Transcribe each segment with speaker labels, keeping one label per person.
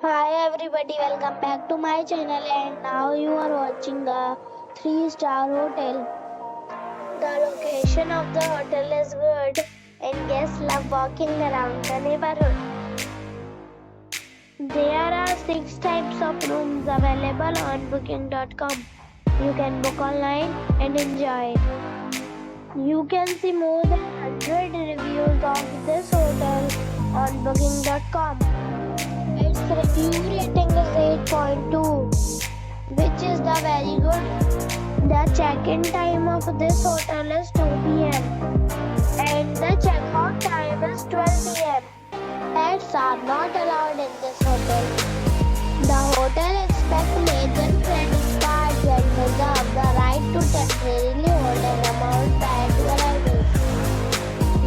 Speaker 1: Hi everybody, welcome back to my channel and now you are watching a 3-star hotel. The location of the hotel is good and guests love walking around the neighborhood. There are 6 types of rooms available on booking.com. You can book online and enjoy it. You can see more than 100 reviews of this hotel on booking.com. Its review rating is 8.2, which is the very good. The check-in time of this hotel is 2 p.m. and the check-out time is 12 p.m. Pets are not allowed in this hotel. The hotel expects major credit cards and reserves the right to temporarily hold an amount prior to arrival.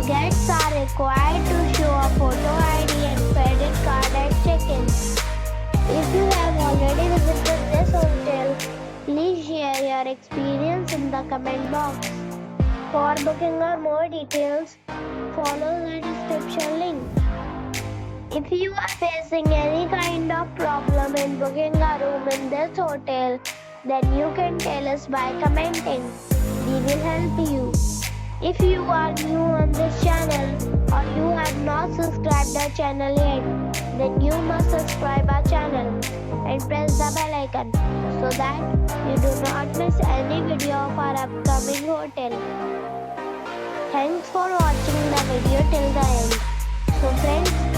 Speaker 1: Guests are required to show a photo ID and credit card at check-in. If you have already visited this hotel, please share your experience in the comment box. For booking or more details, follow the description link. If you are facing any kind of problem in booking a room in this hotel, then you can tell us by commenting. We will help you. If you are new on this channel or you have not subscribed our channel yet, then you must subscribe our channel and press the bell icon so that you do not miss any video of our upcoming hotel. Thanks for watching the video till the end. So friends,